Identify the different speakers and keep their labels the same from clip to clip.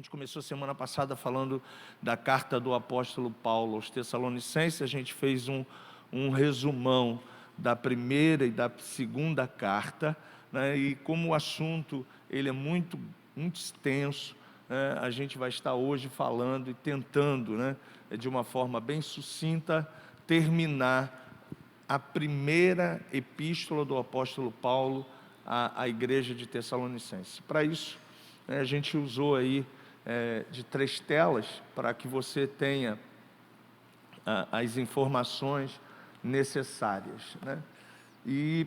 Speaker 1: gente começou semana passada falando da carta do apóstolo Paulo aos Tessalonicenses. A gente fez um resumão da primeira e da segunda carta, né? E como o assunto ele é muito extenso, né? A gente vai estar hoje falando e tentando, né, de uma forma bem sucinta, terminar a primeira epístola do apóstolo Paulo à igreja de Tessalonicenses. Para isso, a gente usou aí de 3 telas para que você tenha as informações necessárias, né? E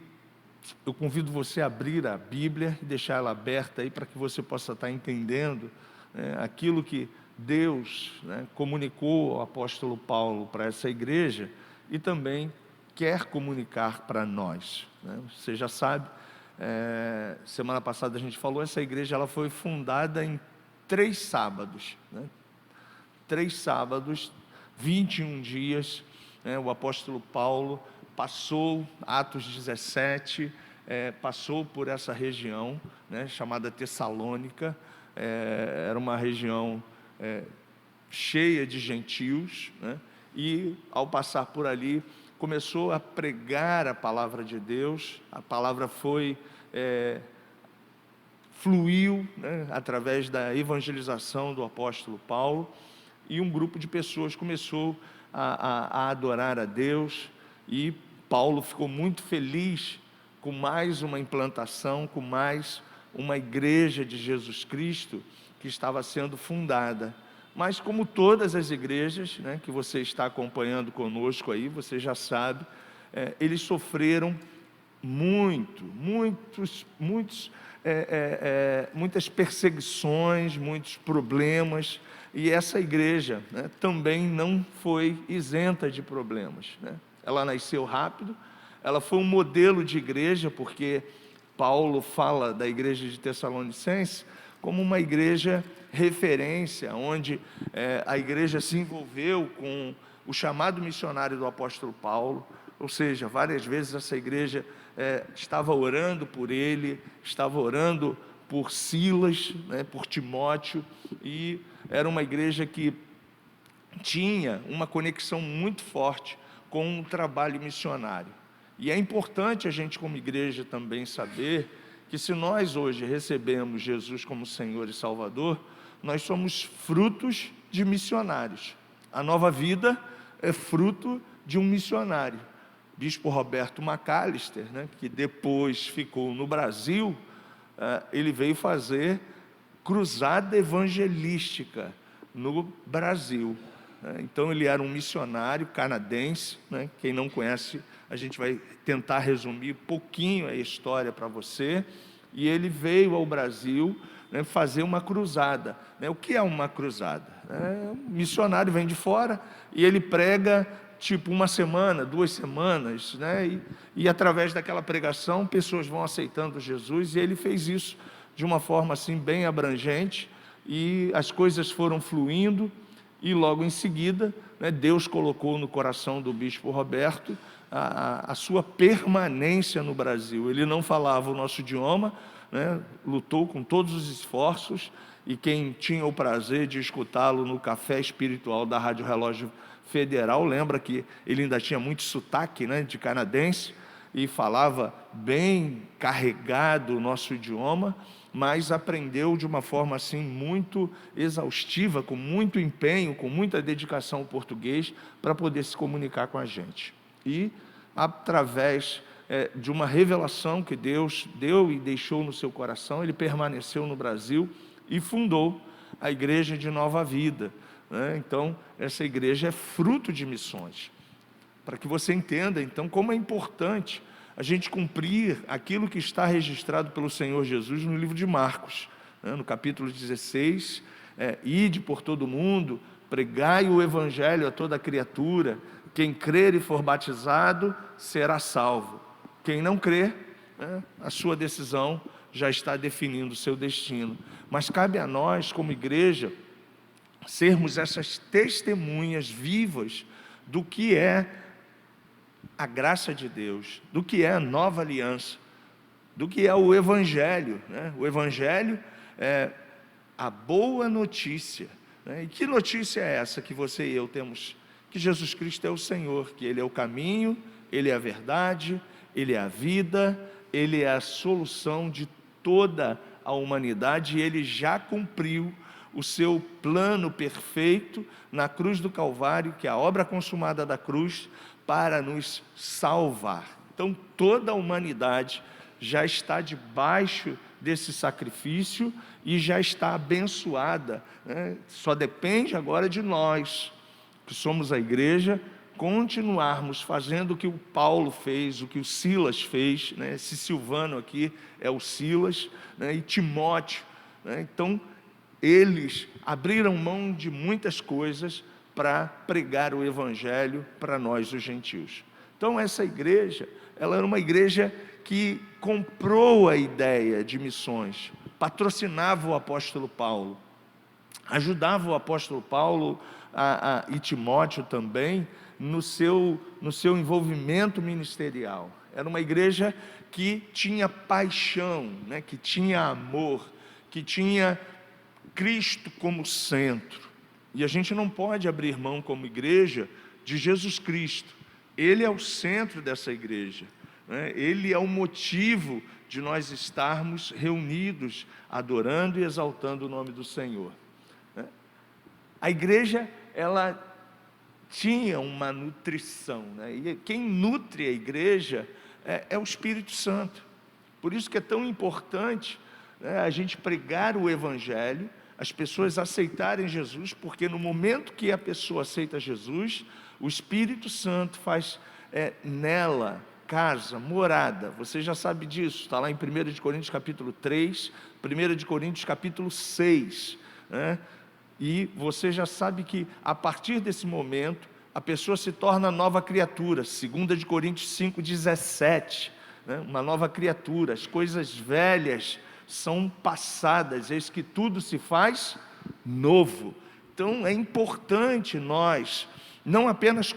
Speaker 1: eu convido você a abrir a Bíblia e deixar ela aberta aí para que você possa estar entendendo aquilo que Deus, né, comunicou ao apóstolo Paulo para essa igreja e também quer comunicar para nós, né? Você já sabe, semana passada a gente falou, essa igreja ela foi fundada em 3 sábados, né? 3 sábados, 21 dias, né? O apóstolo Paulo passou, Atos 17, passou por essa região, né, chamada Tessalônica. Era uma região cheia de gentios, né? E ao passar por ali, começou a pregar a palavra de Deus. A palavra fluiu, né, através da evangelização do apóstolo Paulo, e um grupo de pessoas começou a adorar a Deus, e Paulo ficou muito feliz com mais uma implantação, com mais uma igreja de Jesus Cristo que estava sendo fundada. Mas como todas as igrejas, né, que você está acompanhando conosco aí, você já sabe, eles sofreram muitas perseguições, muitos problemas, e essa igreja, né, também não foi isenta de problemas, né? Ela nasceu rápido, ela foi um modelo de igreja, porque Paulo fala da igreja de Tessalonicenses como uma igreja referência, onde a igreja se envolveu com o chamado missionário do apóstolo Paulo. Ou seja, várias vezes essa igreja estava orando por ele, estava orando por Silas, né, por Timóteo, e era uma igreja que tinha uma conexão muito forte com o trabalho missionário. E é importante a gente, como igreja, também saber que se nós hoje recebemos Jesus como Senhor e Salvador, nós somos frutos de missionários. A Nova Vida é fruto de um missionário. Bispo Roberto Macalister, né, que depois ficou no Brasil, ele veio fazer cruzada evangelística no Brasil. Então ele era um missionário canadense, né? Quem não conhece, a gente vai tentar resumir um pouquinho a história para você. E ele veio ao Brasil, né, fazer uma cruzada, né? O que é uma cruzada? Um missionário vem de fora e ele prega tipo 1 semana, 2 semanas, né? E através daquela pregação pessoas vão aceitando Jesus, e ele fez isso de uma forma assim bem abrangente, e as coisas foram fluindo. E logo em seguida, né, Deus colocou no coração do bispo Roberto a sua permanência no Brasil. Ele não falava o nosso idioma, né, lutou com todos os esforços, e quem tinha o prazer de escutá-lo no café espiritual da Rádio Relógio Federal, lembra que ele ainda tinha muito sotaque, né, de canadense, e falava bem carregado o nosso idioma, mas aprendeu de uma forma assim muito exaustiva, com muito empenho, com muita dedicação ao português, para poder se comunicar com a gente. E através de uma revelação que Deus deu e deixou no seu coração, ele permaneceu no Brasil e fundou a Igreja de Nova Vida, né? Então essa igreja é fruto de missões. Para que você entenda, então, como é importante a gente cumprir aquilo que está registrado pelo Senhor Jesus no livro de Marcos, né, no capítulo 16, ide por todo o mundo, pregai o evangelho a toda criatura, quem crer e for batizado será salvo, quem não crer, né, a sua decisão já está definindo o seu destino. Mas cabe a nós, como igreja, sermos essas testemunhas vivas do que é a graça de Deus, do que é a nova aliança, do que é o Evangelho, né? O Evangelho a boa notícia. E que notícia é essa que você e eu temos? Que Jesus Cristo é o Senhor, que Ele é o caminho, Ele é a verdade, Ele é a vida, Ele é a solução de toda a humanidade, e Ele já cumpriu o seu plano perfeito na cruz do Calvário, que é a obra consumada da cruz, para nos salvar. Então toda a humanidade já está debaixo desse sacrifício e já está abençoada, Só depende agora de nós, que somos a igreja, continuarmos fazendo o que o Paulo fez, o que o Silas fez, Esse Silvano aqui é o Silas, e Timóteo, Então eles abriram mão de muitas coisas para pregar o Evangelho para nós, os gentios. Então essa igreja, ela era uma igreja que comprou a ideia de missões, patrocinava o apóstolo Paulo, ajudava o apóstolo Paulo e Timóteo também no seu envolvimento ministerial. Era uma igreja que tinha paixão, que tinha amor, que tinha Cristo como centro. E a gente não pode abrir mão como igreja de Jesus Cristo. Ele é o centro dessa igreja, Ele é o motivo de nós estarmos reunidos, adorando e exaltando o nome do Senhor. A igreja, ela tinha uma nutrição, E quem nutre a igreja é o Espírito Santo. Por isso que é tão importante, a gente pregar o Evangelho, as pessoas aceitarem Jesus, porque no momento que a pessoa aceita Jesus, o Espírito Santo faz nela casa, morada. Você já sabe disso, está lá em 1 de Coríntios capítulo 3, 1 de Coríntios capítulo 6, E você já sabe que a partir desse momento, a pessoa se torna nova criatura, 2 de Coríntios 5,17, uma nova criatura. As coisas velhas são passadas, eis que tudo se faz novo. Então é importante nós não apenas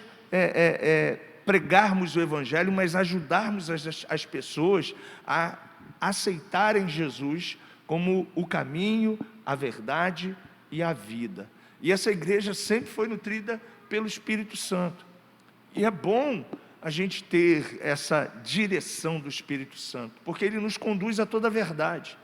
Speaker 1: pregarmos o Evangelho, mas ajudarmos as pessoas a aceitarem Jesus como o caminho, a verdade e a vida. E essa igreja sempre foi nutrida pelo Espírito Santo. E é bom a gente ter essa direção do Espírito Santo, porque ele nos conduz a toda a verdade.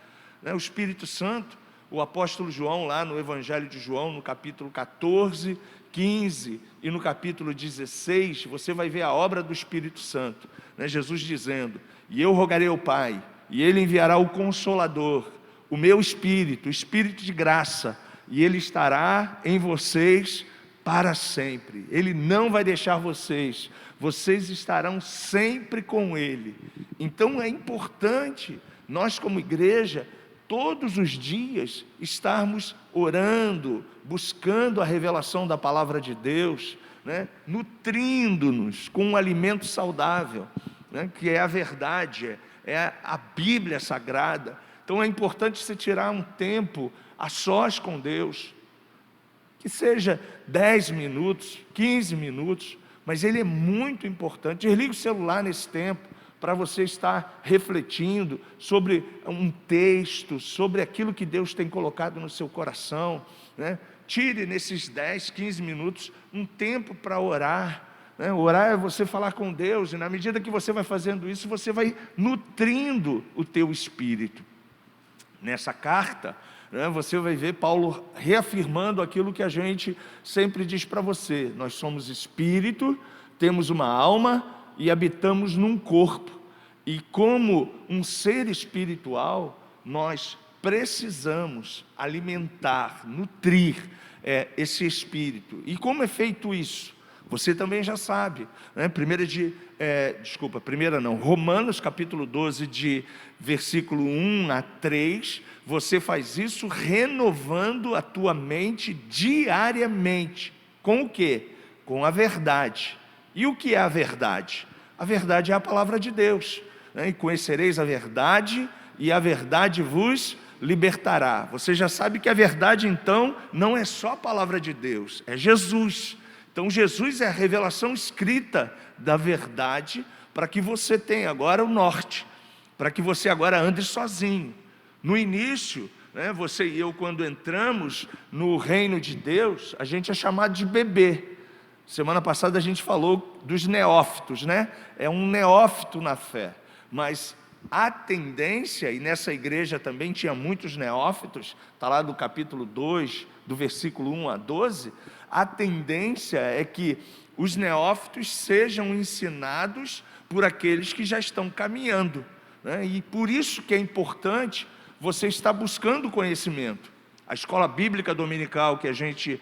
Speaker 1: O Espírito Santo, o apóstolo João, lá no Evangelho de João, no capítulo 14, 15 e no capítulo 16, você vai ver a obra do Espírito Santo, Jesus dizendo: e eu rogarei ao Pai, e Ele enviará o Consolador, o meu Espírito, o Espírito de graça, e Ele estará em vocês para sempre. Ele não vai deixar vocês, vocês estarão sempre com Ele. Então é importante nós como igreja, todos os dias, estarmos orando, buscando a revelação da palavra de Deus, nutrindo-nos com um alimento saudável, que é a verdade, é a Bíblia Sagrada. Então é importante você tirar um tempo a sós com Deus, que seja 10 minutos, 15 minutos, mas ele é muito importante. Desligue o celular nesse tempo, para você estar refletindo sobre um texto, sobre aquilo que Deus tem colocado no seu coração, Tire nesses 10, 15 minutos um tempo para orar, Orar é você falar com Deus, e na medida que você vai fazendo isso, você vai nutrindo o teu espírito. Nessa carta, você vai ver Paulo reafirmando aquilo que a gente sempre diz para você: nós somos espírito, temos uma alma e habitamos num corpo, e como um ser espiritual, nós precisamos alimentar, nutrir esse espírito. E como é feito isso? Você também já sabe, Romanos capítulo 12, de versículo 1 a 3, você faz isso renovando a tua mente diariamente. Com o quê? Com a verdade. E o que é a verdade? A verdade é a palavra de Deus, E conhecereis a verdade, e a verdade vos libertará. Você já sabe que a verdade, então, não é só a palavra de Deus, é Jesus. Então Jesus é a revelação escrita da verdade, para que você tenha agora o norte, para que você agora ande sozinho. No início, né? Você e eu, quando entramos no reino de Deus, a gente é chamado de bebê. Semana passada a gente falou dos neófitos, né? É um neófito na fé, mas a tendência, e nessa igreja também tinha muitos neófitos, está lá do capítulo 2, do versículo 1 a 12, a tendência é que os neófitos sejam ensinados por aqueles que já estão caminhando, né? E por isso que é importante você estar buscando conhecimento. A escola bíblica dominical que a gente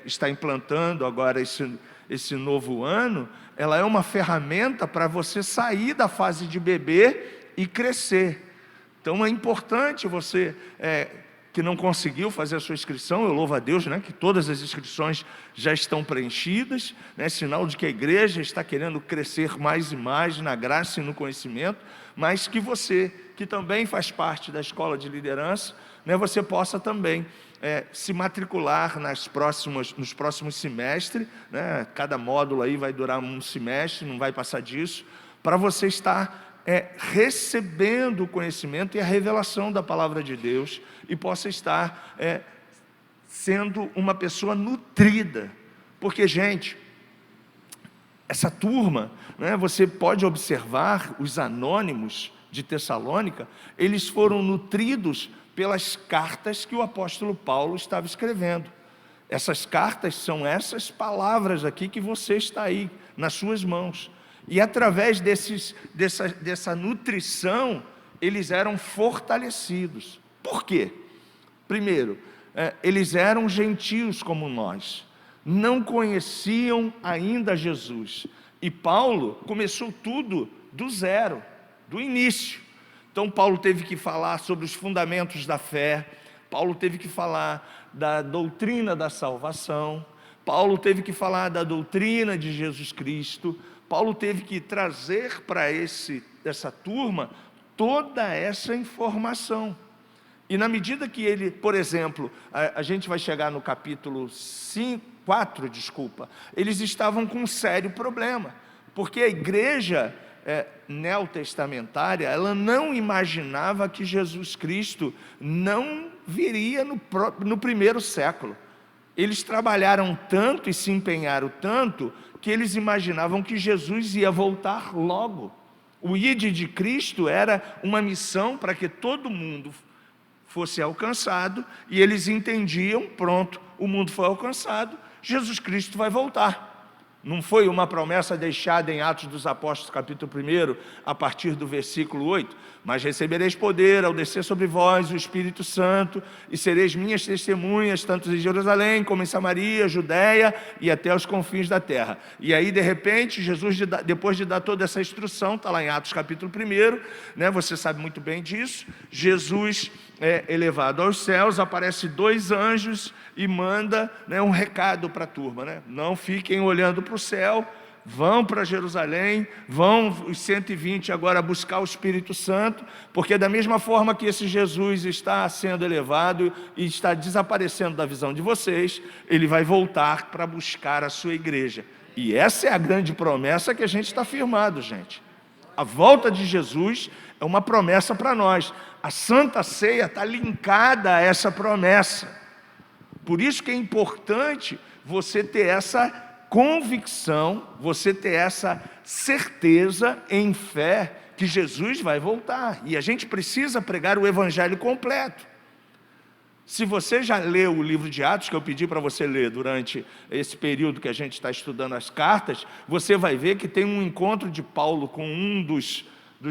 Speaker 1: está implantando agora esse novo ano, ela é uma ferramenta para você sair da fase de bebê e crescer. Então é importante você que não conseguiu fazer a sua inscrição, eu louvo a Deus, né, que todas as inscrições já estão preenchidas, né, sinal de que a igreja está querendo crescer mais e mais na graça e no conhecimento, mas que você, que também faz parte da escola de liderança, né, você possa também se matricular nos próximos semestres, né, cada módulo aí vai durar um semestre, não vai passar disso, para você estar recebendo o conhecimento e a revelação da palavra de Deus, e possa estar sendo uma pessoa nutrida, porque, gente, essa turma, né, você pode observar os anônimos de Tessalônica, eles foram nutridos pelas cartas que o apóstolo Paulo estava escrevendo. Essas cartas são essas palavras aqui que você está aí nas suas mãos. E através dessa nutrição, eles eram fortalecidos. Por quê? Primeiro, eles eram gentios como nós, não conheciam ainda Jesus. E Paulo começou tudo do zero, do início. Então Paulo teve que falar sobre os fundamentos da fé, Paulo teve que falar da doutrina da salvação, Paulo teve que falar da doutrina de Jesus Cristo, Paulo teve que trazer para essa turma toda essa informação. E na medida que ele, por exemplo, a gente vai chegar no capítulo 4, eles estavam com um sério problema, porque a igreja neotestamentária, ela não imaginava que Jesus Cristo não viria no primeiro século. Eles trabalharam tanto e se empenharam tanto, que eles imaginavam que Jesus ia voltar logo. O ide de Cristo era uma missão para que todo mundo fosse alcançado, e eles entendiam, pronto, o mundo foi alcançado, Jesus Cristo vai voltar. Não foi uma promessa deixada em Atos dos Apóstolos, capítulo 1, a partir do versículo 8? Mas recebereis poder ao descer sobre vós o Espírito Santo, e sereis minhas testemunhas, tanto em Jerusalém, como em Samaria, Judéia e até os confins da terra. E aí, de repente, Jesus, depois de dar toda essa instrução, está lá em Atos capítulo 1, né, você sabe muito bem disso, Jesus é elevado aos céus, aparece 2 anjos e manda, né, um recado para a turma, né? Não fiquem olhando para o céu, vão para Jerusalém, vão os 120 agora buscar o Espírito Santo, porque da mesma forma que esse Jesus está sendo elevado e está desaparecendo da visão de vocês, ele vai voltar para buscar a sua igreja. E essa é a grande promessa que a gente está firmado, gente. A volta de Jesus é uma promessa para nós. A Santa Ceia está linkada a essa promessa. Por isso que é importante você ter essa convicção, você ter essa certeza em fé que Jesus vai voltar. E a gente precisa pregar o evangelho completo. Se você já leu o livro de Atos, que eu pedi para você ler durante esse período que a gente está estudando as cartas, você vai ver que tem um encontro de Paulo com um dos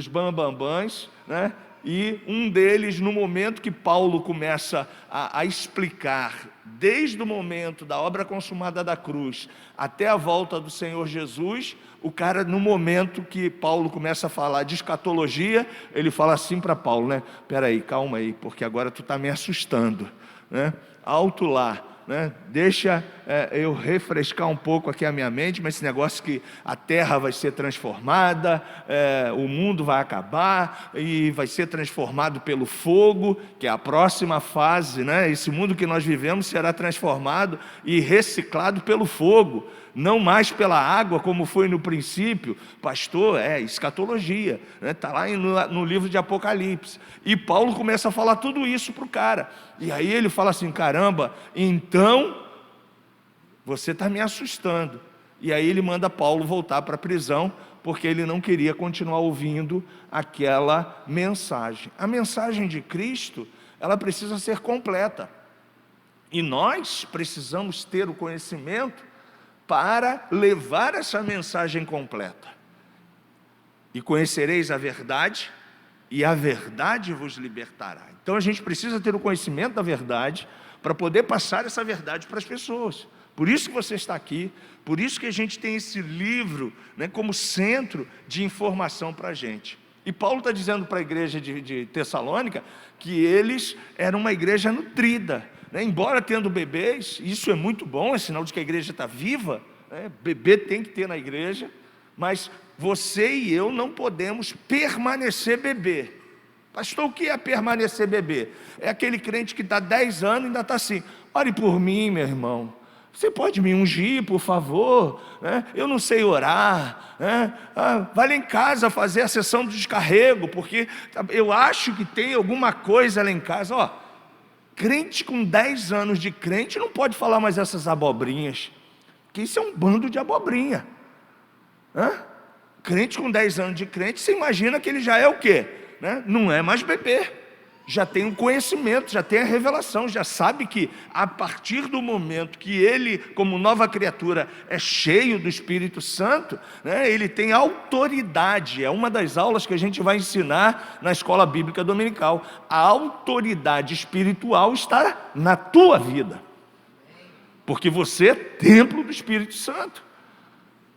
Speaker 1: bambambãs, né? E um deles, no momento que Paulo começa a explicar, desde o momento da obra consumada da cruz até a volta do Senhor Jesus, o cara, no momento que Paulo começa a falar de escatologia, ele fala assim para Paulo, né? Peraí, calma aí, porque agora tu está me assustando, né? Alto lá, né? Deixa eu refrescar um pouco aqui a minha mente, mas esse negócio que a terra vai ser transformada, o mundo vai acabar e vai ser transformado pelo fogo, que é a próxima fase, né? Esse mundo que nós vivemos será transformado e reciclado pelo fogo. não mais pela água como foi no princípio. Pastor, escatologia, está lá no livro de Apocalipse. E Paulo começa a falar tudo isso para o cara. E aí ele fala assim: caramba, então você está me assustando. E aí ele manda Paulo voltar para a prisão, porque ele não queria continuar ouvindo aquela mensagem. A mensagem de Cristo, ela precisa ser completa. E nós precisamos ter o conhecimento para levar essa mensagem completa. E conhecereis a verdade, e a verdade vos libertará. Então a gente precisa ter o conhecimento da verdade para poder passar essa verdade para as pessoas. Por isso que você está aqui, por isso que a gente tem esse livro, como centro de informação para a gente. E Paulo está dizendo para a igreja de Tessalônica que eles eram uma igreja nutrida. Embora tendo bebês, isso é muito bom, é sinal de que a igreja está viva, bebê tem que ter na igreja, mas você e eu não podemos permanecer bebê. Pastor, o que é permanecer bebê? É aquele crente que está 10 anos e ainda está assim: ore por mim, meu irmão, você pode me ungir, por favor? Eu não sei orar, vai lá em casa fazer a sessão do descarrego, porque eu acho que tem alguma coisa lá em casa. Crente com 10 anos de crente não pode falar mais essas abobrinhas, porque isso é um bando de abobrinha. Crente com 10 anos de crente, você imagina que ele já é o quê? Não é mais bebê, já tem um conhecimento, já tem a revelação, já sabe que a partir do momento que ele, como nova criatura, é cheio do Espírito Santo, ele tem autoridade. É uma das aulas que a gente vai ensinar na escola bíblica dominical. A autoridade espiritual está na tua vida, porque você é templo do Espírito Santo.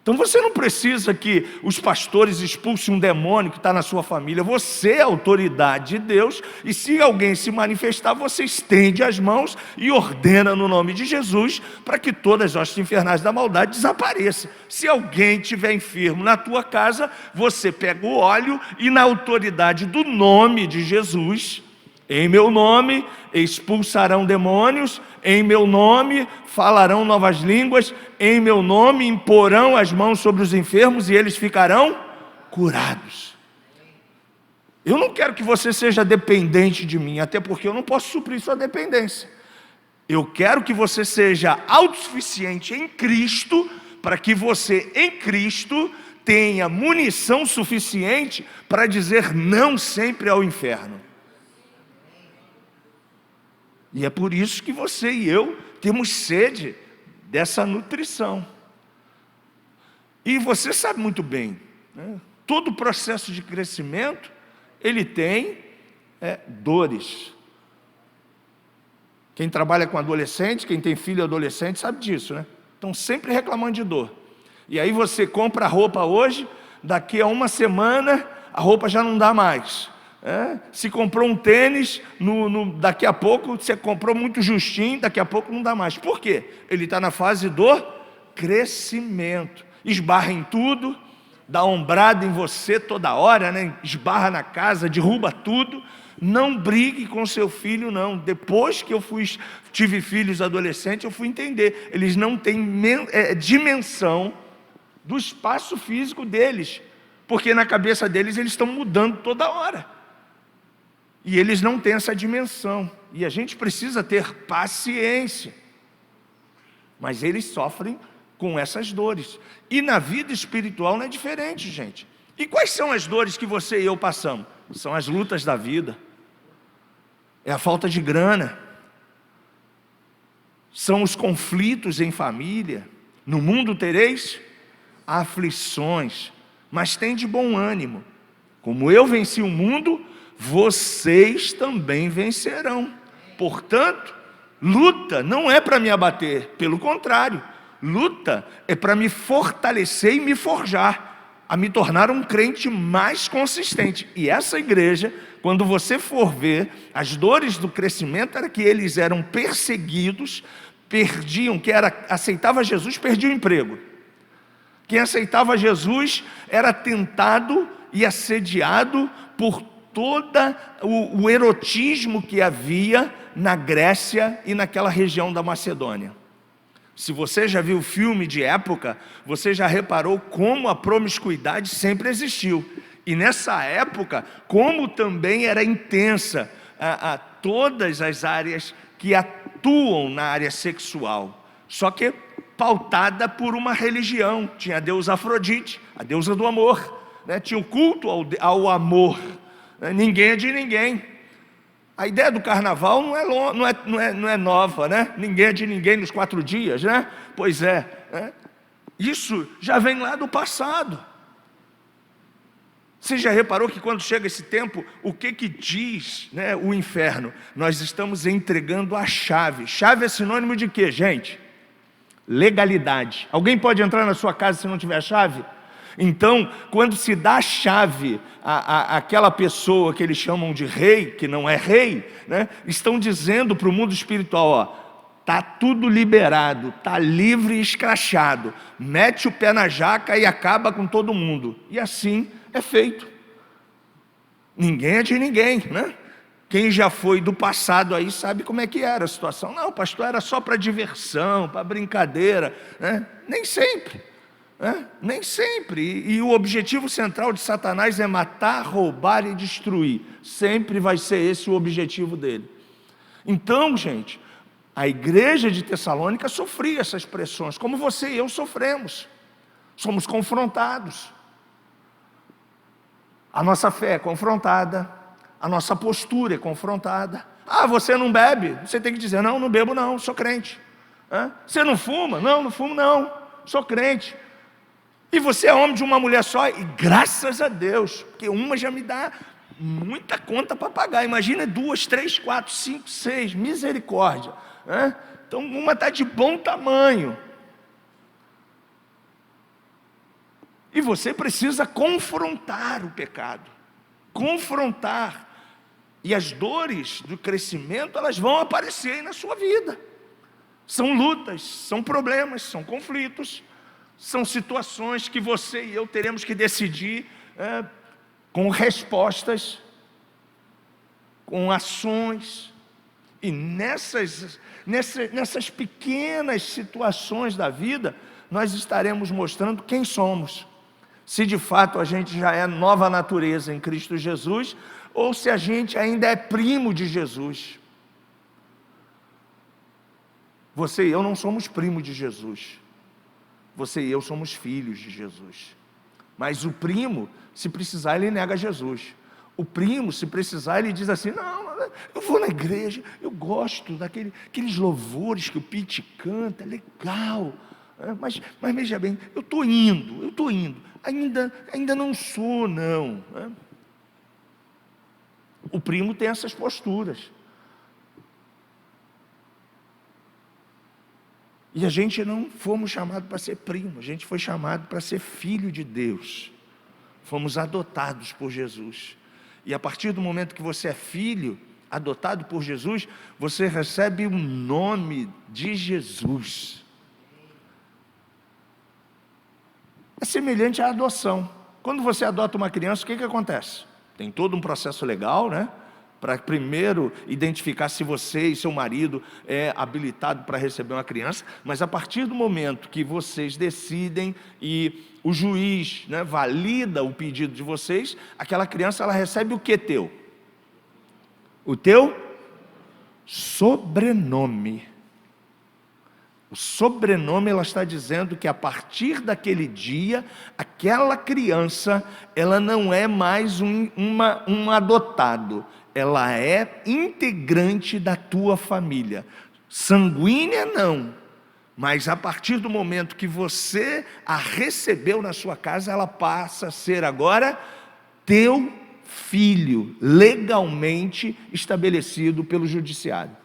Speaker 1: Então você não precisa que os pastores expulsem um demônio que está na sua família. Você é a autoridade de Deus, e se alguém se manifestar, você estende as mãos e ordena no nome de Jesus para que todas as hostes infernais da maldade desapareçam. Se alguém estiver enfermo na tua casa, você pega o óleo e, na autoridade do nome de Jesus, em meu nome expulsarão demônios, em meu nome falarão novas línguas, em meu nome imporão as mãos sobre os enfermos e eles ficarão curados. Eu não quero que você seja dependente de mim, até porque eu não posso suprir sua dependência. Eu quero que você seja autossuficiente em Cristo, para que você em Cristo tenha munição suficiente para dizer não sempre ao inferno. E é por isso que você e eu temos sede dessa nutrição. E você sabe muito bem, todo o processo de crescimento, ele tem dores. Quem trabalha com adolescente, quem tem filho adolescente, sabe disso, Estão sempre reclamando de dor. E aí você compra a roupa hoje, daqui a uma semana, a roupa já não dá mais. Se comprou um tênis, daqui a pouco você comprou muito justinho, daqui a pouco não dá mais. Por quê? Ele está na fase do crescimento. Esbarra em tudo, dá ombrada em você toda hora, esbarra na casa, derruba tudo. Não brigue com seu filho, não. Depois que eu tive filhos adolescentes, eu fui entender. Eles não têm dimensão do espaço físico deles, porque na cabeça deles eles estão mudando toda hora. E eles não têm essa dimensão. E a gente precisa ter paciência. Mas eles sofrem com essas dores. E na vida espiritual não é diferente, gente. E quais são as dores que você e eu passamos? São as lutas da vida. É a falta de grana. São os conflitos em família. No mundo tereis aflições, mas tem de bom ânimo. Como eu venci o mundo, vocês também vencerão. Portanto, luta não é para me abater, pelo contrário, luta é para me fortalecer e me forjar, a me tornar um crente mais consistente. E essa igreja, quando você for ver, as dores do crescimento era que eles eram perseguidos, perdiam, aceitava Jesus, perdia o emprego. Quem aceitava Jesus era tentado e assediado por todo o erotismo que havia na Grécia e naquela região da Macedônia. Se você já viu filme de época, você já reparou como a promiscuidade sempre existiu. E nessa época, como também era intensa a todas as áreas que atuam na área sexual. Só que pautada por uma religião. Tinha a deusa Afrodite, a deusa do amor, né? Tinha o culto ao amor. Ninguém é de ninguém. A ideia do carnaval não é nova, né? Ninguém é de ninguém nos 4 dias, né? Pois é, né? Isso já vem lá do passado. Você já reparou que quando chega esse tempo, o que diz, né, o inferno? Nós estamos entregando a chave. Chave é sinônimo de quê, gente? Legalidade. Alguém pode entrar na sua casa se não tiver chave? Então, quando se dá a chave àquela pessoa que eles chamam de rei, que não é rei, né, estão dizendo para o mundo espiritual, ó, está tudo liberado, está livre e escrachado, mete o pé na jaca e acaba com todo mundo. E assim é feito. Ninguém é de ninguém, né? Quem já foi do passado aí sabe como é que era a situação. Não, pastor, era só para diversão, para brincadeira, né? Nem sempre. Nem sempre, e o objetivo central de Satanás é matar, roubar e destruir. Sempre vai ser esse o objetivo dele. Então, gente, a igreja de Tessalônica sofria essas pressões, como você e eu sofremos. Somos confrontados. A nossa fé é confrontada, a nossa postura é confrontada. Ah, você não bebe? Você tem que dizer, não bebo não, sou crente. Você não fuma? Não fumo não, sou crente. E você é homem de uma mulher só, e graças a Deus, porque uma já me dá muita conta para pagar. Imagina 2, 3, 4, 5, 6, misericórdia. Então uma está de bom tamanho. E você precisa confrontar o pecado. Confrontar. E as dores do crescimento, elas vão aparecer aí na sua vida. São lutas, são problemas, são conflitos. São situações que você e eu teremos que decidir com respostas, com ações. E nessas pequenas situações da vida, nós estaremos mostrando quem somos. Se de fato a gente já é nova natureza em Cristo Jesus, ou se a gente ainda é primo de Jesus. Você e eu não somos primo de Jesus. Você e eu somos filhos de Jesus. Mas o primo, se precisar, ele nega Jesus. O primo, se precisar, ele diz assim, não, eu vou na igreja, eu gosto daqueles louvores que o Pete canta, é legal. Mas veja bem, eu estou indo, ainda não sou, não. O primo tem essas posturas. E a gente não fomos chamados para ser primo, a gente foi chamado para ser filho de Deus. Fomos adotados por Jesus. E a partir do momento que você é filho, adotado por Jesus, você recebe o nome de Jesus. É semelhante à adoção. Quando você adota uma criança, o que acontece? Tem todo um processo legal, né? Para primeiro identificar se você e seu marido é habilitado para receber uma criança, mas a partir do momento que vocês decidem e o juiz, né, valida o pedido de vocês, aquela criança ela recebe o que teu? O teu sobrenome. O sobrenome, ela está dizendo que a partir daquele dia, aquela criança, ela não é mais um adotado, ela é integrante da tua família. Sanguínea não, mas a partir do momento que você a recebeu na sua casa, ela passa a ser agora teu filho, legalmente estabelecido pelo judiciário.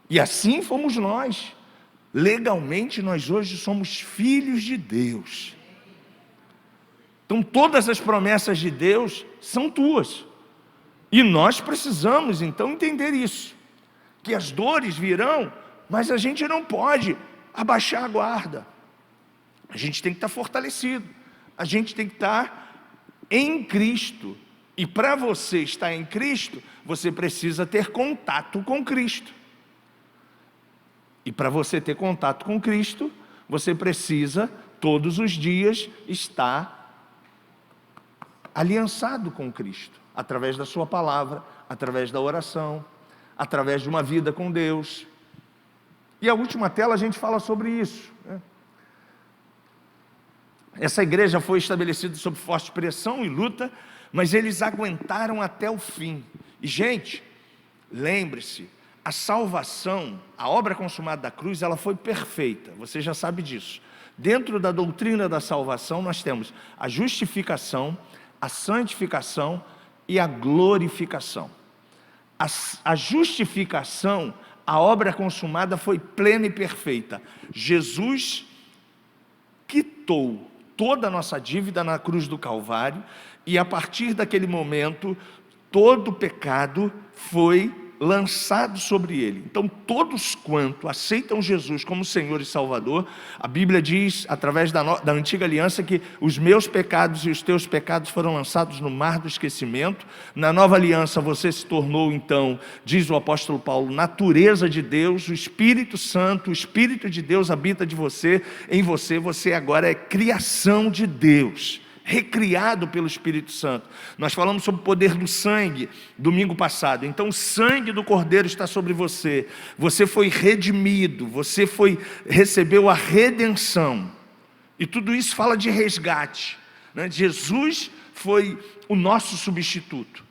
Speaker 1: E assim fomos nós. Legalmente nós hoje somos filhos de Deus. Então todas as promessas de Deus são tuas. E nós precisamos então entender isso, que as dores virão, mas a gente não pode abaixar a guarda. A gente tem que estar fortalecido, a gente tem que estar em Cristo. E para você estar em Cristo, você precisa ter contato com Cristo. E para você ter contato com Cristo, você precisa, todos os dias, estar aliançado com Cristo, através da sua palavra, através da oração, através de uma vida com Deus. E a última tela a gente fala sobre isso, né? Essa igreja foi estabelecida sob forte pressão e luta, mas eles aguentaram até o fim. E gente, lembre-se, a salvação, a obra consumada da cruz, ela foi perfeita, você já sabe disso. Dentro da doutrina da salvação nós temos a justificação, a santificação e a glorificação. A justificação, a obra consumada foi plena e perfeita. Jesus quitou toda a nossa dívida na cruz do Calvário, e a partir daquele momento, todo o pecado foi lançado sobre ele. Então todos quanto aceitam Jesus como Senhor e Salvador, a Bíblia diz, através da antiga aliança, que os meus pecados e os teus pecados foram lançados no mar do esquecimento. Na nova aliança você se tornou então, diz o apóstolo Paulo, natureza de Deus, o Espírito Santo, o Espírito de Deus habita em você, você agora é criação de Deus, recriado pelo Espírito Santo. Nós falamos sobre o poder do sangue domingo passado. Então o sangue do Cordeiro está sobre você. Você foi redimido, você recebeu a redenção. E tudo isso fala de resgate, né? Jesus foi o nosso substituto.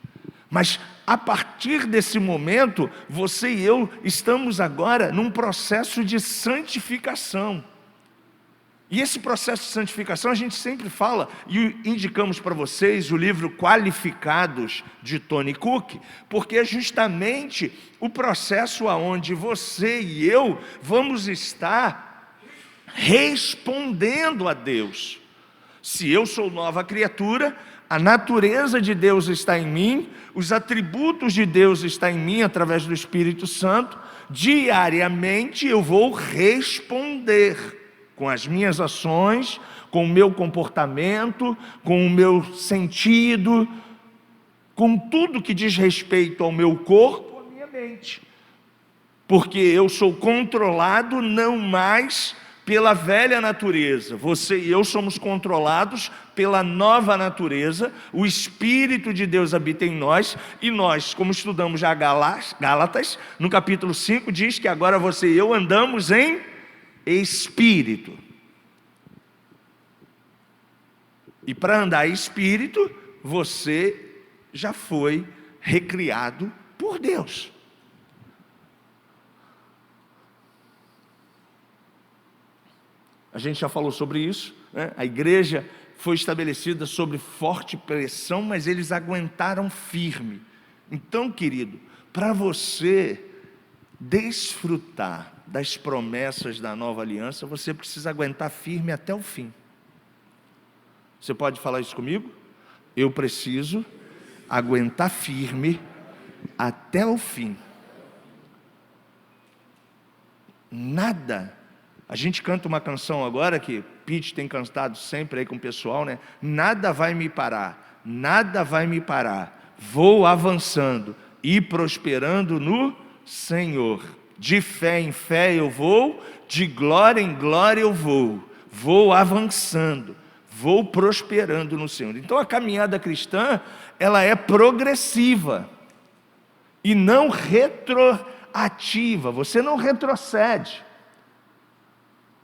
Speaker 1: Mas a partir desse momento, você e eu estamos agora num processo de santificação. E esse processo de santificação a gente sempre fala, e indicamos para vocês o livro Qualificados de Tony Cook, porque é justamente o processo aonde você e eu vamos estar respondendo a Deus. Se eu sou nova criatura, a natureza de Deus está em mim, os atributos de Deus estão em mim através do Espírito Santo, diariamente eu vou responder com as minhas ações, com o meu comportamento, com o meu sentido, com tudo que diz respeito ao meu corpo, à minha mente. Porque eu sou controlado não mais pela velha natureza. Você e eu somos controlados pela nova natureza. O Espírito de Deus habita em nós, e nós, como estudamos já Gálatas, no capítulo 5, diz que agora você e eu andamos em Espírito. E para andar em Espírito, você já foi recriado por Deus. A gente já falou sobre isso, né? A igreja foi estabelecida sob forte pressão, mas eles aguentaram firme. Então, querido, para você desfrutar das promessas da nova aliança, você precisa aguentar firme até o fim. Você pode falar isso comigo? Eu preciso aguentar firme até o fim. Nada. A gente canta uma canção agora que Pete tem cantado sempre aí com o pessoal, né? Nada vai me parar, nada vai me parar. Vou avançando e prosperando no Senhor. De fé em fé eu vou, de glória em glória eu vou avançando, vou prosperando no Senhor. Então a caminhada cristã, ela é progressiva e não retroativa. Você não retrocede.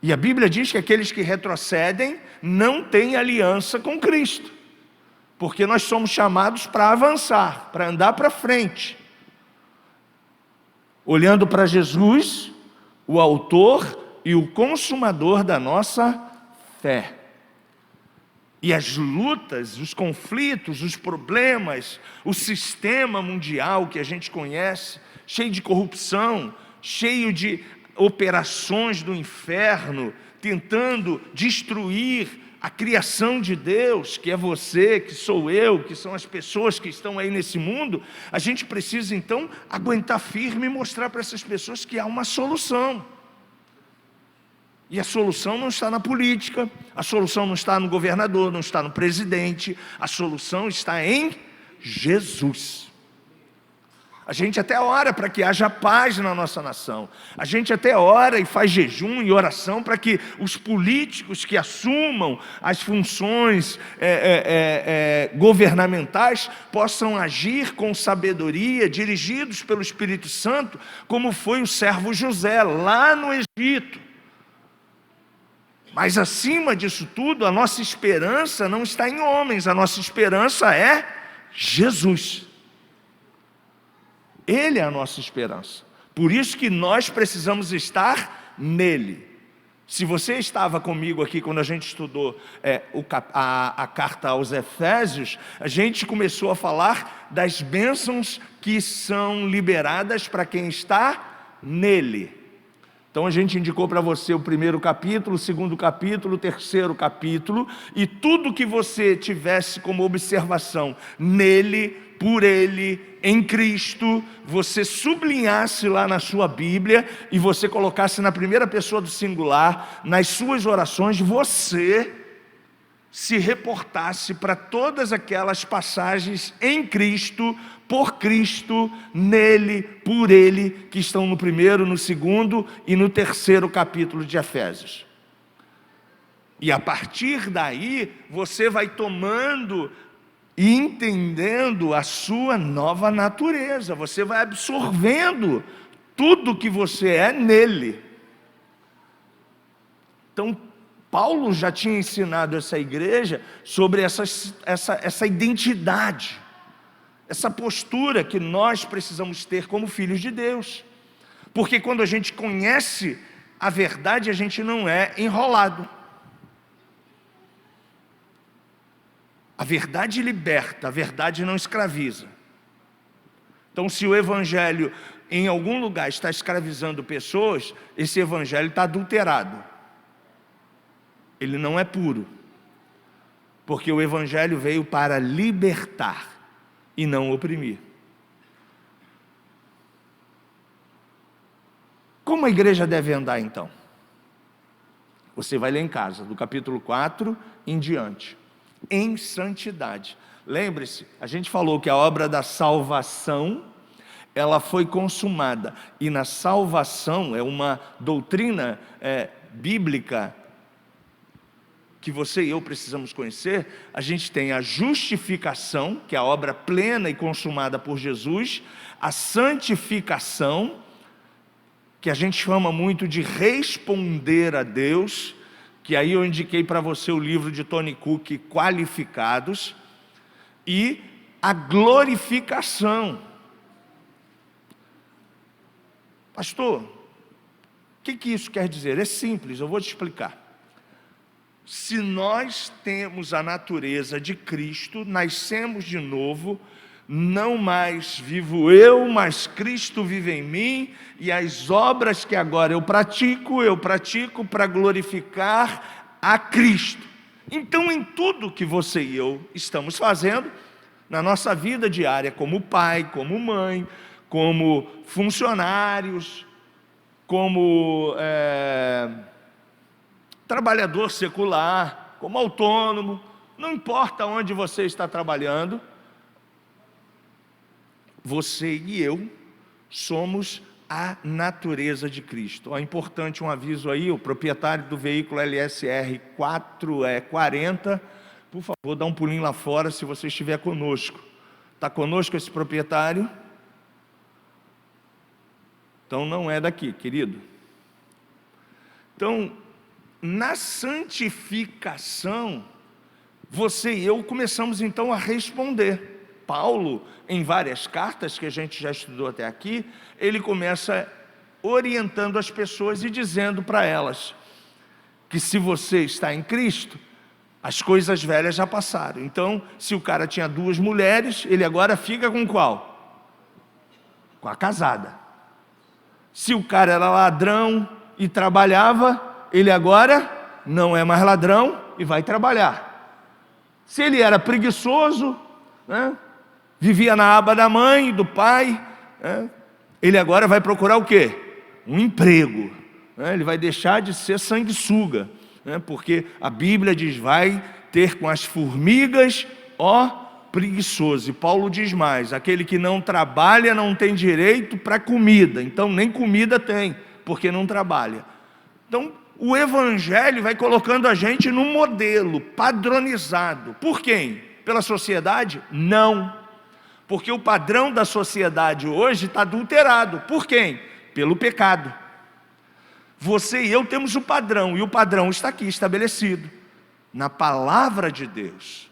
Speaker 1: E a Bíblia diz que aqueles que retrocedem não têm aliança com Cristo, porque nós somos chamados para avançar, para andar para frente, olhando para Jesus, o autor e o consumador da nossa fé. E as lutas, os conflitos, os problemas, o sistema mundial que a gente conhece, cheio de corrupção, cheio de operações do inferno, tentando destruir a criação de Deus, que é você, que sou eu, que são as pessoas que estão aí nesse mundo, a gente precisa então aguentar firme e mostrar para essas pessoas que há uma solução. E a solução não está na política, a solução não está no governador, não está no presidente, a solução está em Jesus. A gente até ora para que haja paz na nossa nação. A gente até ora e faz jejum e oração para que os políticos que assumam as funções governamentais possam agir com sabedoria, dirigidos pelo Espírito Santo, como foi o servo José lá no Egito. Mas acima disso tudo, a nossa esperança não está em homens, a nossa esperança é Jesus. Ele é a nossa esperança. Por isso que nós precisamos estar nele. Se você estava comigo aqui quando a gente estudou a carta aos Efésios, a gente começou a falar das bênçãos que são liberadas para quem está nele. Então a gente indicou para você o primeiro capítulo, o segundo capítulo, o terceiro capítulo, e tudo que você tivesse como observação nele, por ele, em Cristo, você sublinhasse lá na sua Bíblia e você colocasse na primeira pessoa do singular, nas suas orações, você se reportasse para todas aquelas passagens em Cristo, por Cristo, nele, por ele, que estão no primeiro, no segundo e no terceiro capítulo de Efésios. E a partir daí, você vai tomando e entendendo a sua nova natureza, você vai absorvendo tudo que você é nele. Então, Paulo já tinha ensinado essa igreja sobre essa identidade, essa postura que nós precisamos ter como filhos de Deus. Porque quando a gente conhece a verdade, a gente não é enrolado. A verdade liberta, a verdade não escraviza. Então, se o evangelho em algum lugar está escravizando pessoas, esse evangelho está adulterado. Ele não é puro. Porque o evangelho veio para libertar e não oprimir. Como a igreja deve andar então? Você vai ler em casa, do capítulo 4 em diante. Em santidade. Lembre-se, a gente falou que a obra da salvação, ela foi consumada. E na salvação, é uma doutrina bíblica que você e eu precisamos conhecer. A gente tem a justificação, que é a obra plena e consumada por Jesus, a santificação, que a gente chama muito de responder a Deus, que aí eu indiquei para você o livro de Tony Cook, Qualificados, e a glorificação. Pastor, o que isso quer dizer? É simples, eu vou te explicar. Se nós temos a natureza de Cristo, nascemos de novo, não mais vivo eu, mas Cristo vive em mim, e as obras que agora eu pratico para glorificar a Cristo. Então, em tudo que você e eu estamos fazendo, na nossa vida diária, como pai, como mãe, como funcionários, como trabalhador secular, como autônomo, não importa onde você está trabalhando, você e eu somos a natureza de Cristo. É importante um aviso aí, o proprietário do veículo LSR 440, por favor, dá um pulinho lá fora se você estiver conosco. Está conosco esse proprietário? Então não é daqui, querido. Então, na santificação, você e eu começamos então a responder. Paulo, em várias cartas que a gente já estudou até aqui, ele começa orientando as pessoas e dizendo para elas que se você está em Cristo, as coisas velhas já passaram. Então, se o cara tinha 2 mulheres, ele agora fica com qual? Com a casada. Se o cara era ladrão e trabalhava, ele agora não é mais ladrão e vai trabalhar. Se ele era preguiçoso, vivia na aba da mãe, do pai, ele agora vai procurar o quê? Um emprego. Ele vai deixar de ser sanguessuga, porque a Bíblia diz, vai ter com as formigas, preguiçoso. E Paulo diz mais: aquele que não trabalha não tem direito para comida. Então nem comida tem, porque não trabalha. Então o Evangelho vai colocando a gente num modelo padronizado. Por quem? Pela sociedade? Não. Porque o padrão da sociedade hoje está adulterado. Por quem? Pelo pecado. Você e eu temos o padrão, e o padrão está aqui estabelecido, na palavra de Deus.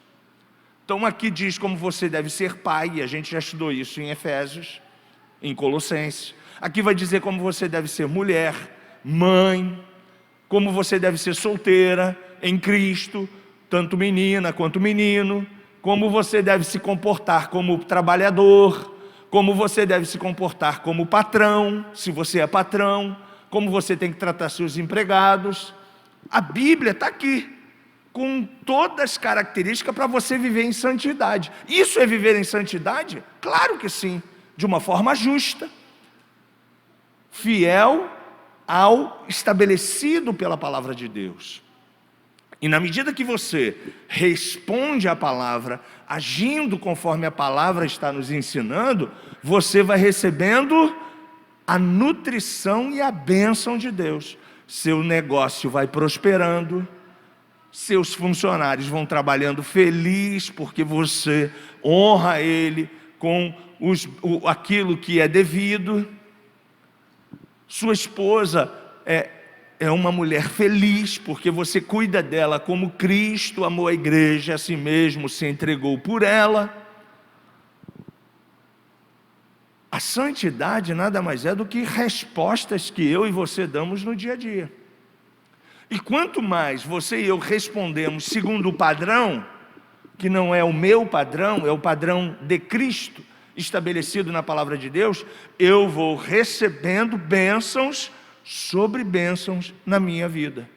Speaker 1: Então aqui diz como você deve ser pai, e a gente já estudou isso em Efésios, em Colossenses. Aqui vai dizer como você deve ser mulher, mãe, como você deve ser solteira em Cristo, tanto menina quanto menino, como você deve se comportar como trabalhador, como você deve se comportar como patrão, se você é patrão, como você tem que tratar seus empregados. A Bíblia está aqui, com todas as características para você viver em santidade. Isso é viver em santidade? Claro que sim, de uma forma justa, fiel ao estabelecido pela palavra de Deus. E na medida que você responde à palavra, agindo conforme a palavra está nos ensinando, você vai recebendo a nutrição e a bênção de Deus. Seu negócio vai prosperando, seus funcionários vão trabalhando feliz, porque você honra ele com aquilo que é devido. Sua esposa é uma mulher feliz, porque você cuida dela como Cristo amou a igreja, a si mesmo se entregou por ela. A santidade nada mais é do que respostas que eu e você damos no dia a dia. E quanto mais você e eu respondemos segundo o padrão, que não é o meu padrão, é o padrão de Cristo, estabelecido na palavra de Deus, eu vou recebendo bênçãos sobre bênçãos na minha vida.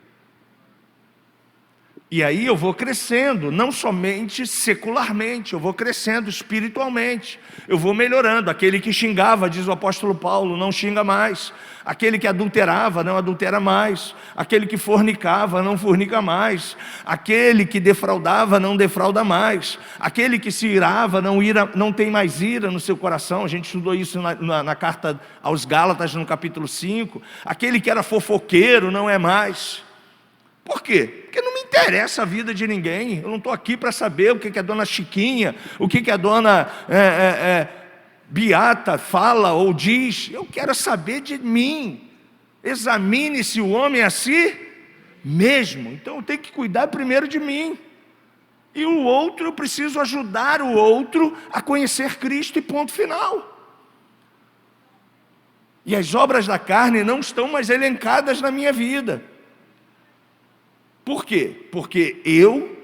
Speaker 1: E aí eu vou crescendo, não somente secularmente, eu vou crescendo espiritualmente, eu vou melhorando. Aquele que xingava, diz o apóstolo Paulo, não xinga mais. Aquele que adulterava, não adultera mais. Aquele que fornicava, não fornica mais. Aquele que defraudava, não defrauda mais. Aquele que se irava, não tem mais ira no seu coração. A gente estudou isso na carta aos Gálatas, no capítulo 5. Aquele que era fofoqueiro, não é mais. Por quê? Porque não me interessa a vida de ninguém. Eu não estou aqui para saber o que a dona Chiquinha, o que a dona Beata fala ou diz. Eu quero saber de mim. Examine-se o homem a si mesmo. Então eu tenho que cuidar primeiro de mim. E o outro, eu preciso ajudar o outro a conhecer Cristo, e ponto final. E as obras da carne não estão mais elencadas na minha vida. Por quê? Porque eu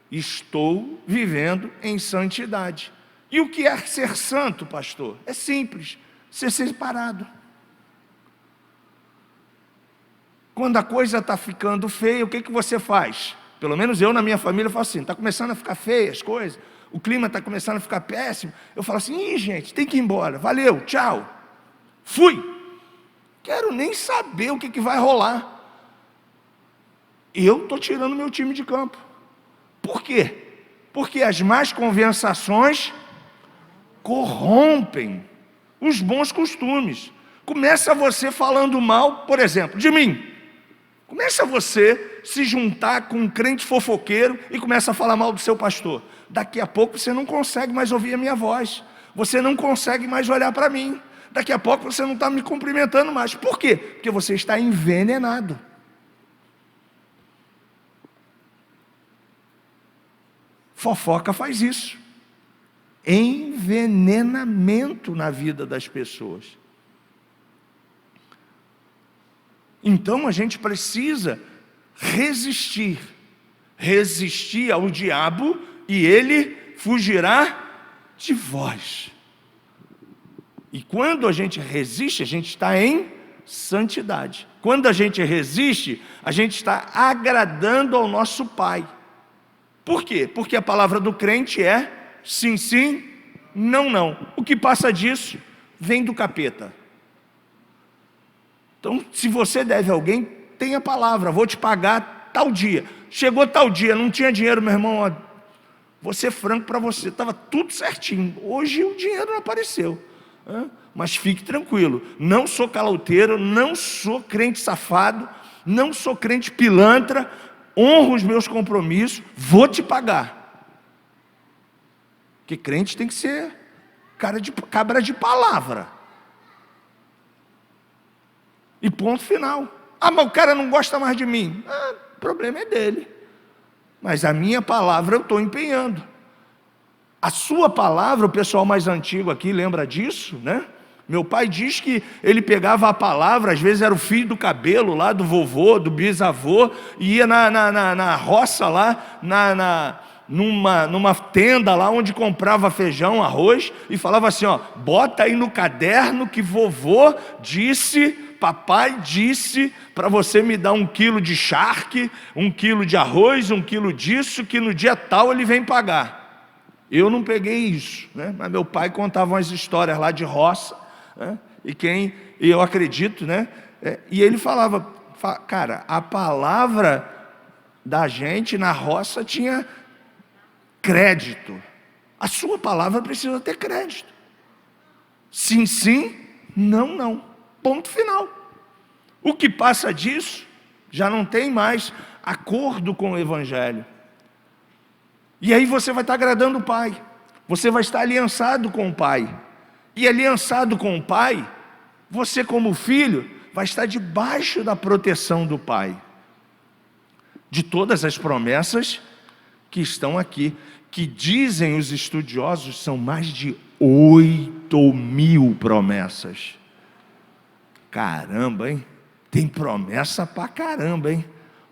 Speaker 1: estou vivendo em santidade. E o que é ser santo, pastor? É simples, ser separado. Quando a coisa está ficando feia, o que você faz? Pelo menos eu na minha família faço assim, está começando a ficar feia as coisas, o clima está começando a ficar péssimo, eu falo assim, gente, tem que ir embora, valeu, tchau, fui. Quero nem saber o que vai rolar. Eu estou tirando meu time de campo. Por quê? Porque as más conversações corrompem os bons costumes. Começa você falando mal, por exemplo, de mim. Começa você se juntar com um crente fofoqueiro e começa a falar mal do seu pastor. Daqui a pouco você não consegue mais ouvir a minha voz. Você não consegue mais olhar para mim. Daqui a pouco você não está me cumprimentando mais. Por quê? Porque você está envenenado. Fofoca faz isso. Envenenamento na vida das pessoas. Então a gente precisa resistir ao diabo, e ele fugirá de vós. E quando a gente resiste, a gente está em santidade. Quando a gente resiste, a gente está agradando ao nosso Pai. Por quê? Porque a palavra do crente é sim, sim, não, não. O que passa disso vem do capeta. Então, se você deve a alguém, tenha a palavra, vou te pagar tal dia. Chegou tal dia, não tinha dinheiro, meu irmão, vou ser franco para você, estava tudo certinho. Hoje o dinheiro não apareceu. Mas fique tranquilo, não sou caloteiro, não sou crente safado, não sou crente pilantra, honro os meus compromissos, vou te pagar. Porque crente tem que ser cabra de palavra. E ponto final. Mas o cara não gosta mais de mim. O problema é dele. Mas a minha palavra eu estou empenhando. A sua palavra, o pessoal mais antigo aqui lembra disso, né? Meu pai diz que ele pegava a palavra, às vezes era o fio do cabelo lá do vovô, do bisavô, e ia na roça lá, numa tenda lá onde comprava feijão, arroz, e falava assim, bota aí no caderno que vovô disse, papai disse, para você me dar 1 quilo de charque, 1 quilo de arroz, 1 quilo disso, que no dia tal ele vem pagar. Eu não peguei isso, né? Mas meu pai contava umas histórias lá de roça, né? E eu acredito, né? E ele falava, cara, a palavra da gente na roça tinha crédito. A sua palavra precisa ter crédito. Sim, sim, não, não. Ponto final. O que passa disso já não tem mais acordo com o Evangelho. E aí você vai estar agradando o Pai. Você vai estar aliançado com o Pai. E aliançado com o Pai, você como filho vai estar debaixo da proteção do Pai. De todas as promessas que estão aqui, que dizem os estudiosos, são mais de 8.000 promessas. Caramba, hein? Tem promessa pra caramba, hein?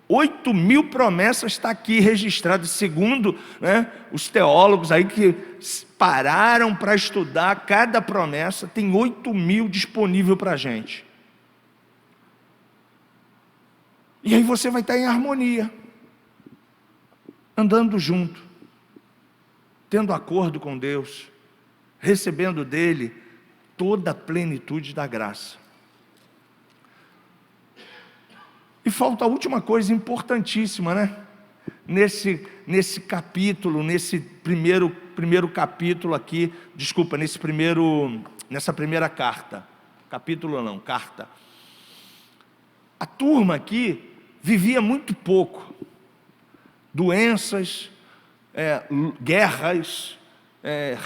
Speaker 1: 8.000 promessas está aqui registrado, segundo, né, os teólogos aí que pararam para estudar cada promessa, tem 8.000 disponível para a gente. E aí você vai estar em harmonia, andando junto, tendo acordo com Deus, recebendo dele toda a plenitude da graça. E falta a última coisa importantíssima, né? Nesse capítulo, nesse primeiro capítulo aqui, desculpa, nessa primeira carta. Capítulo não, carta. A turma aqui vivia muito pouco. Doenças, guerras,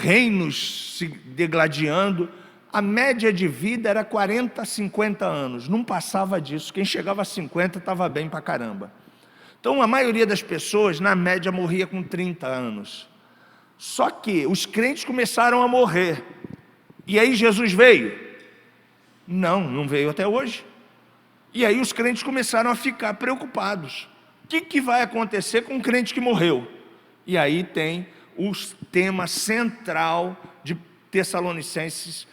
Speaker 1: reinos se degladiando. A média de vida era 40 a 50 anos, não passava disso. Quem chegava a 50 estava bem pra caramba. Então a maioria das pessoas, na média, morria com 30 anos. Só que os crentes começaram a morrer. E aí Jesus veio? Não veio até hoje. E aí os crentes começaram a ficar preocupados. O que vai acontecer com um crente que morreu? E aí tem o tema central de Tessalonicenses,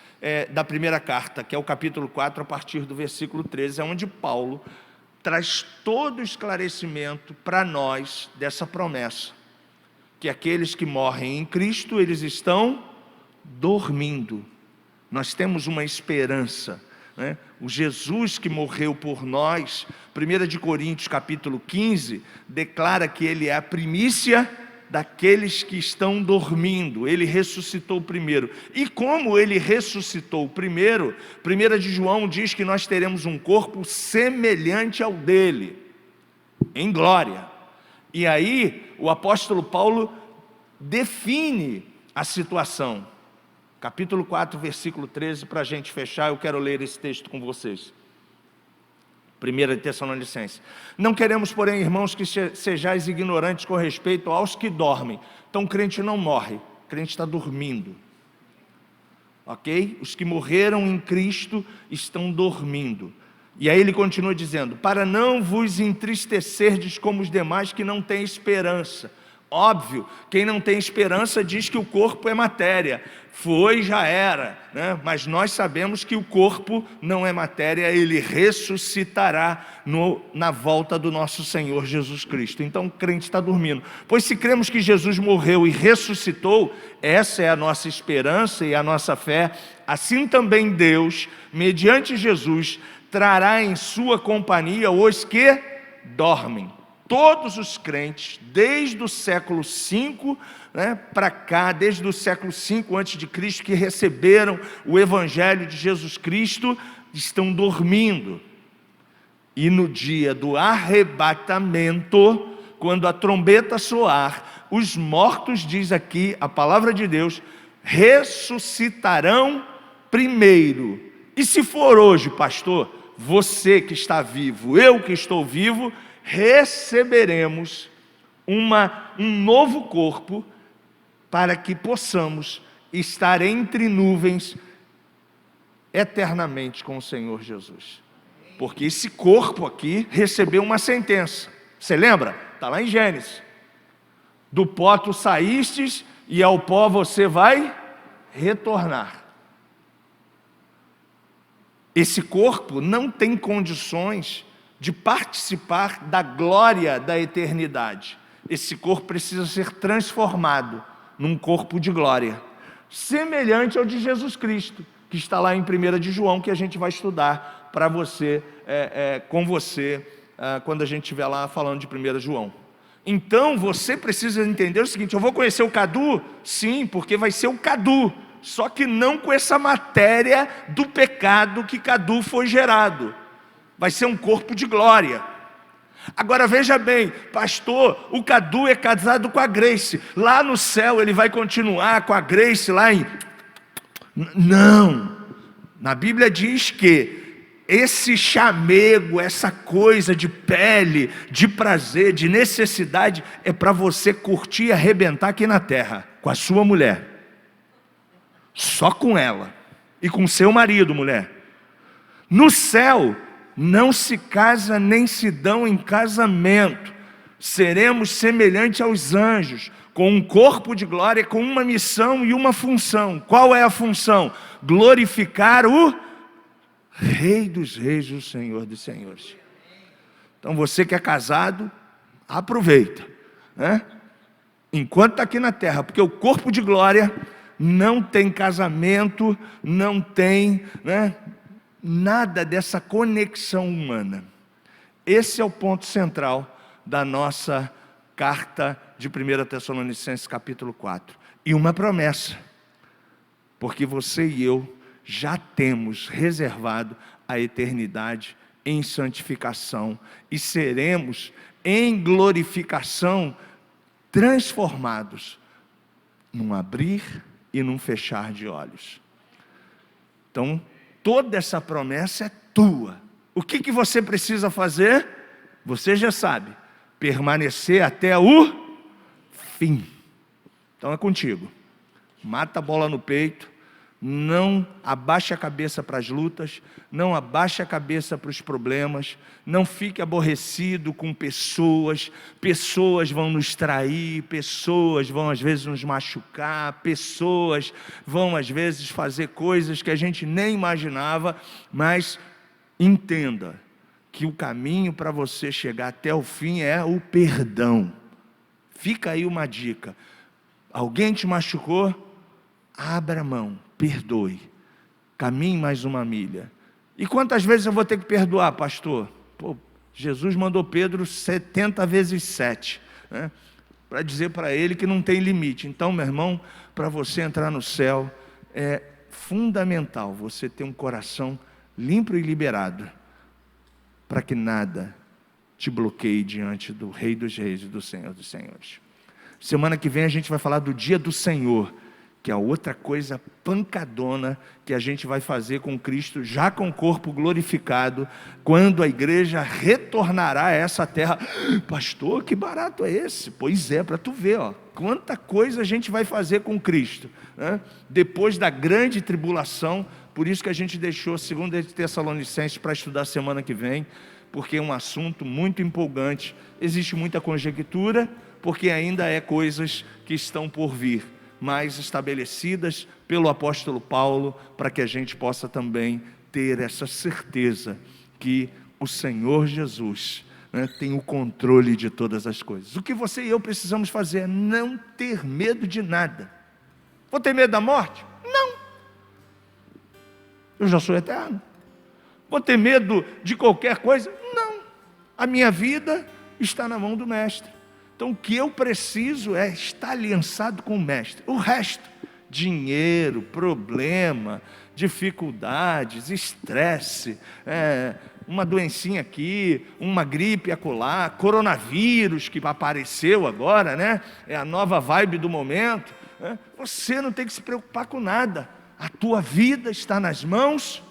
Speaker 1: da primeira carta, que é o capítulo 4, a partir do versículo 13, é onde Paulo traz todo o esclarecimento para nós dessa promessa, que aqueles que morrem em Cristo, eles estão dormindo. Nós temos uma esperança, né? O Jesus que morreu por nós, 1 Coríntios capítulo 15, declara que ele é a primícia daqueles que estão dormindo. Ele ressuscitou primeiro. E como ele ressuscitou primeiro, 1 João diz que nós teremos um corpo semelhante ao dele, em glória. E aí o apóstolo Paulo define a situação. Capítulo 4, versículo 13, para a gente fechar, eu quero ler esse texto com vocês. 1 Tessalonicenses. Não queremos, porém, irmãos, que sejais ignorantes com respeito aos que dormem. Então o crente não morre, o crente está dormindo. Ok? Os que morreram em Cristo estão dormindo. E aí ele continua dizendo, para não vos entristecerdes como os demais que não têm esperança. Óbvio, quem não tem esperança diz que o corpo é matéria. Foi, já era, né? Mas nós sabemos que o corpo não é matéria, ele ressuscitará na volta do nosso Senhor Jesus Cristo. Então o crente está dormindo. Pois se cremos que Jesus morreu e ressuscitou, essa é a nossa esperança e a nossa fé, assim também Deus, mediante Jesus, trará em sua companhia os que dormem. todos os crentes, desde o século V, né, para cá, desde o século V a.C., que receberam o Evangelho de Jesus Cristo, estão dormindo. E no dia do arrebatamento, quando a trombeta soar, os mortos, diz aqui a palavra de Deus, ressuscitarão primeiro. E se for hoje, pastor, você que está vivo, eu que estou vivo, receberemos um novo corpo para que possamos estar entre nuvens eternamente com o Senhor Jesus. Porque esse corpo aqui recebeu uma sentença. Você lembra? Está lá em Gênesis. Do pó tu saístes e ao pó você vai retornar. Esse corpo não tem condições de participar da glória da eternidade. Esse corpo precisa ser transformado num corpo de glória, semelhante ao de Jesus Cristo, que está lá em 1 de João, que a gente vai estudar para você, com você, quando a gente estiver lá falando de 1 João. Então você precisa entender o seguinte: eu vou conhecer o Cadu? Sim, porque vai ser o Cadu, só que não com essa matéria do pecado que Cadu foi gerado. Vai ser um corpo de glória. Agora veja bem, pastor, o Cadu é casado com a Grace. Lá no céu ele vai continuar com a Grace lá em... Não. Na Bíblia diz que esse chamego, essa coisa de pele, de prazer, de necessidade, é para você curtir e arrebentar aqui na terra, com a sua mulher. Só com ela. E com seu marido, mulher. No céu, não se casa nem se dão em casamento. Seremos semelhantes aos anjos, com um corpo de glória, com uma missão e uma função. Qual é a função? Glorificar o Rei dos Reis, o Senhor dos Senhores. Então você que é casado, aproveita, né? Enquanto está aqui na terra, porque o corpo de glória não tem casamento, não tem, né, nada dessa conexão humana. Esse é o ponto central da nossa carta de 1 Tessalonicenses capítulo 4. E uma promessa, porque você e eu já temos reservado a eternidade em santificação e seremos em glorificação transformados num abrir e num fechar de olhos. Então, toda essa promessa é tua. O que você precisa fazer? Você já sabe. Permanecer até o fim. Então é contigo. Mata a bola no peito. Não abaixe a cabeça para as lutas. Não abaixe a cabeça para os problemas. Não fique aborrecido com pessoas. Pessoas vão nos trair. Pessoas vão às vezes nos machucar. Pessoas vão às vezes fazer coisas que a gente nem imaginava. Mas entenda que o caminho para você chegar até o fim é o perdão. Fica aí uma dica. Alguém te machucou? Abra a mão, perdoe. Caminhe mais uma milha. E quantas vezes eu vou ter que perdoar, pastor? Pô, Jesus mandou Pedro 70 vezes 7, né? Para dizer para ele que não tem limite. Então, meu irmão, para você entrar no céu, é fundamental você ter um coração limpo e liberado, para que nada te bloqueie diante do Rei dos Reis e do Senhor dos Senhores. Semana que vem a gente vai falar do dia do Senhor, que é outra coisa pancadona que a gente vai fazer com Cristo, já com o corpo glorificado, quando a igreja retornará a essa terra. Pastor, que barato é esse? Pois é, para tu ver, ó, quanta coisa a gente vai fazer com Cristo, né? Depois da grande tribulação. Por isso que a gente deixou 2 Tessalonicenses para estudar semana que vem, porque é um assunto muito empolgante. Existe muita conjectura, porque ainda é coisas que estão por vir, mas estabelecidas pelo apóstolo Paulo, para que a gente possa também ter essa certeza que o Senhor Jesus, né, tem o controle de todas as coisas. O que você e eu precisamos fazer é não ter medo de nada. Vou ter medo da morte? Não. Eu já sou eterno. Vou ter medo de qualquer coisa? Não. A minha vida está na mão do Mestre. Então o que eu preciso é estar aliançado com o Mestre. O resto, dinheiro, problema, dificuldades, estresse, uma doencinha aqui, uma gripe acolá, coronavírus que apareceu agora, né? É a nova vibe do momento. Você não tem que se preocupar com nada. A tua vida está nas mãos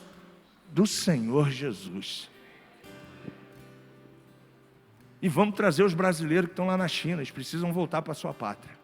Speaker 1: do Senhor Jesus. E vamos trazer os brasileiros que estão lá na China, eles precisam voltar para a sua pátria.